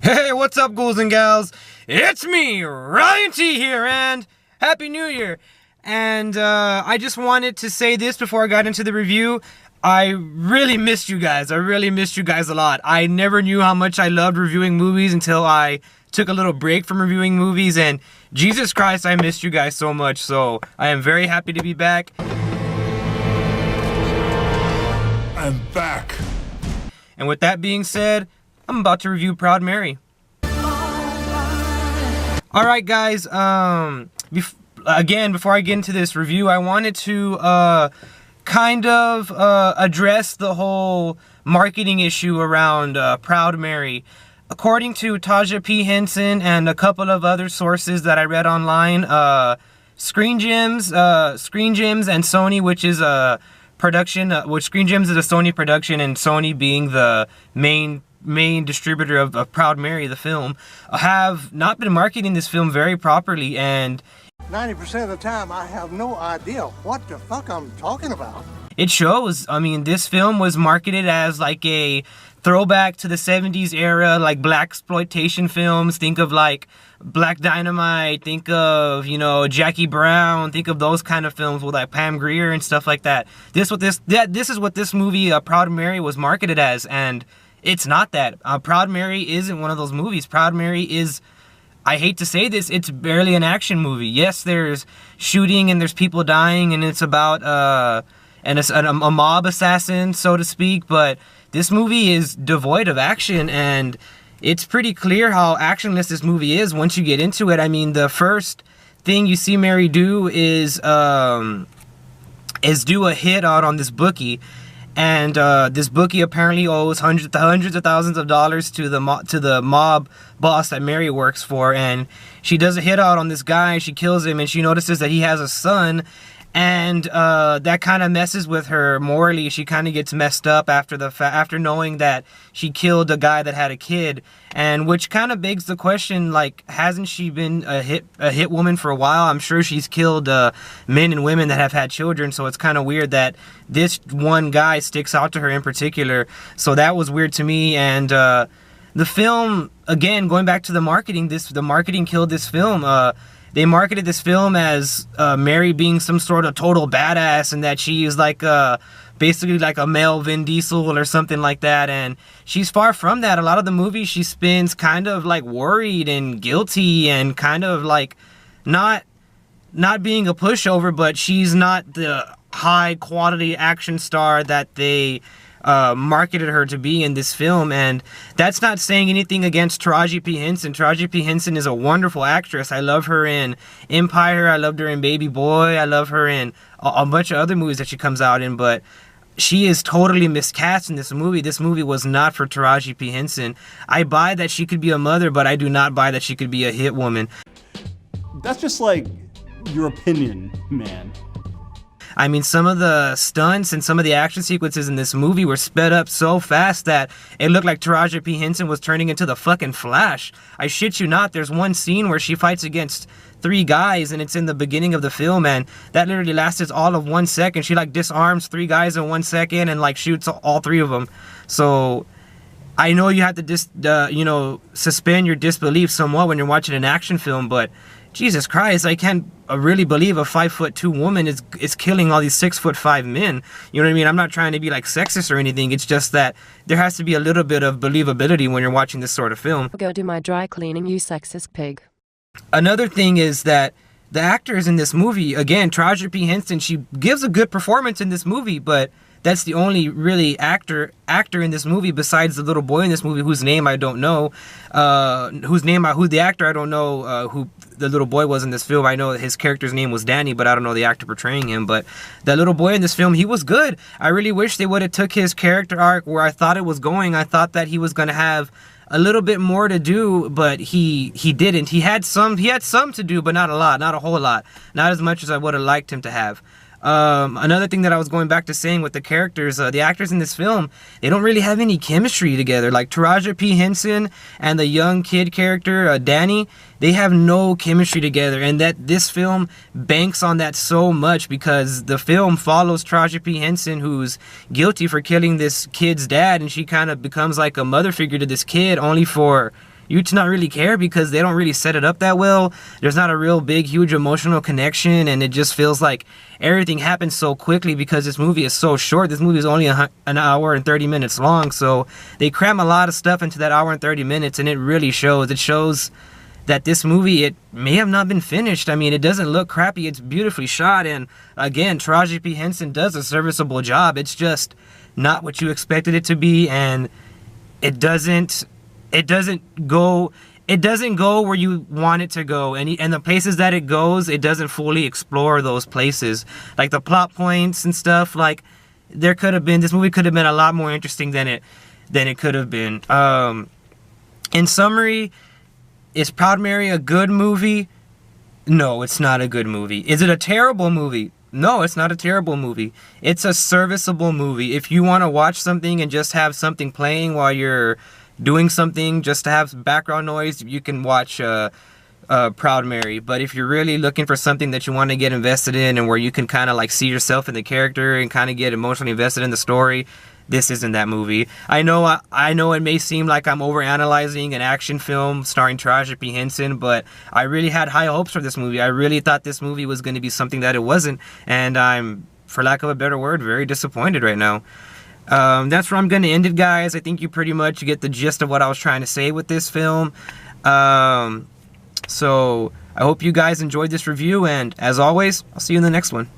Hey, what's up, ghouls and gals? It's me, Ryan T here, and Happy New Year. And I just wanted to say this before I got into the review. I really missed you guys. I really missed you guys a lot. I never knew how much I loved reviewing movies until I took a little break from reviewing movies, and Jesus Christ, I missed you guys so much. So I am very happy to be back. I'm back. And with that being said, I'm about to review Proud Mary. Alright guys, again, before I get into this review, I wanted to address the whole marketing issue around Proud Mary. According to Taraji P Henson and a couple of other sources that I read online, Screen Gems and Sony, which is a production, which Screen Gems is a Sony production, and Sony being the main distributor of Proud Mary, the film, have not been marketing this film very properly, and 90% of the time I have no idea what the fuck I'm talking about. It shows. I mean, this film was marketed as like a throwback to the 70s era, like blaxploitation films. Think of like Black Dynamite, think of, you know, Jackie Brown, think of those kind of films with like Pam Grier and stuff like that. This is what this movie, Proud Mary, was marketed as, and it's not that. Proud Mary isn't one of those movies. Proud Mary is, I hate to say this, it's barely an action movie. Yes, there's shooting and there's people dying, and it's about a mob assassin, so to speak, but this movie is devoid of action, and it's pretty clear how actionless this movie is once you get into it. I mean, the first thing you see Mary do is do a hit out on this bookie. And this bookie apparently owes hundreds of thousands of dollars to the mob boss that Mary works for, and she does a hit out on this guy. She kills him, and she notices that he has a son, and that kind of messes with her morally. She kind of gets messed up after knowing that she killed a guy that had a kid, and which kind of begs the question, like, hasn't she been a hit woman for a while? I'm sure she's killed men and women that have had children, so it's kind of weird that this one guy sticks out to her in particular. So that was weird to me. And the film, again, going back to the marketing, the marketing killed this film. They marketed this film as Mary being some sort of total badass, and that she is like basically like a male Vin Diesel or something like that, and she's far from that. A lot of the movie she spends kind of like worried and guilty and kind of like not being a pushover, but she's not the high quality action star that they marketed her to be in this film. And that's not saying anything against Taraji P Henson. Taraji P Henson is a wonderful actress. I love her in Empire. I loved her in Baby Boy. I love her in a bunch of other movies that she comes out in, but she is totally miscast in this movie. This movie was not for Taraji P Henson. I buy that she could be a mother, but I do not buy that she could be a hit woman. That's just like your opinion, man. I mean, some of the stunts and some of the action sequences in this movie were sped up so fast that it looked like Taraji P Henson was turning into the fucking Flash. I shit you not, there's one scene where she fights against 3 guys, and it's in the beginning of the film, and that literally lasts all of 1 second. She like disarms 3 guys in 1 second and like shoots all 3 of them. So I know you have to suspend your disbelief somewhat when you're watching an action film, but Jesus Christ, I can't really believe a 5'2" woman is killing all these 6'5" men. You know what I mean? I'm not trying to be like sexist or anything. It's just that there has to be a little bit of believability when you're watching this sort of film. Go do my dry cleaning, you sexist pig. Another thing is that the actors in this movie, again, Taraji P Henson, she gives a good performance in this movie, but that's the only really actor in this movie besides the little boy in this movie whose name I don't know, who the actor I don't know who the little boy was in this film. I know his character's name was Danny, but I don't know the actor portraying him. But that little boy in this film, he was good. I really wish they would have took his character arc where I thought it was going. I thought that he was going to have a little bit more to do, but he didn't. He had some to do, but not a lot, not a whole lot, not as much as I would have liked him to have. Another thing that I was going back to saying with the characters, the actors in this film, they don't really have any chemistry together. Like Taraji P Henson and the young kid character, Danny, they have no chemistry together, and that this film banks on that so much because the film follows Taraji P Henson, who's guilty for killing this kid's dad, and she kind of becomes like a mother figure to this kid, only for you to not really care because they don't really set it up that well. There's not a real big, huge emotional connection, and it just feels like everything happens so quickly because this movie is so short. This movie is only an hour and 30 minutes long, so they cram a lot of stuff into that hour and 30 minutes, and it really shows. It shows that this movie, it may have not been finished. I mean, it doesn't look crappy. It's beautifully shot, and again, Taraji P Henson does a serviceable job. It's just not what you expected it to be, and it doesn't go where you want it to go, and the places that it goes, it doesn't fully explore those places, like the plot points and stuff. Like, this movie could have been a lot more interesting than it could have been. In summary, is Proud Mary a good movie? No, it's not a good movie. Is it a terrible movie? No, it's not a terrible movie. It's a serviceable movie. If you want to watch something and just have something playing while you're doing something, just to have background noise, you can watch Proud Mary. But if you're really looking for something that you want to get invested in and where you can kind of like see yourself in the character and kind of get emotionally invested in the story, this isn't that movie. I know it may seem like I'm overanalyzing an action film starring Taraji P Henson, but I really had high hopes for this movie. I really thought this movie was going to be something that it wasn't, and I'm, for lack of a better word, very disappointed right now. That's where I'm going to end it, guys. I think you pretty much get the gist of what I was trying to say with this film. So I hope you guys enjoyed this review, and as always, I'll see you in the next one.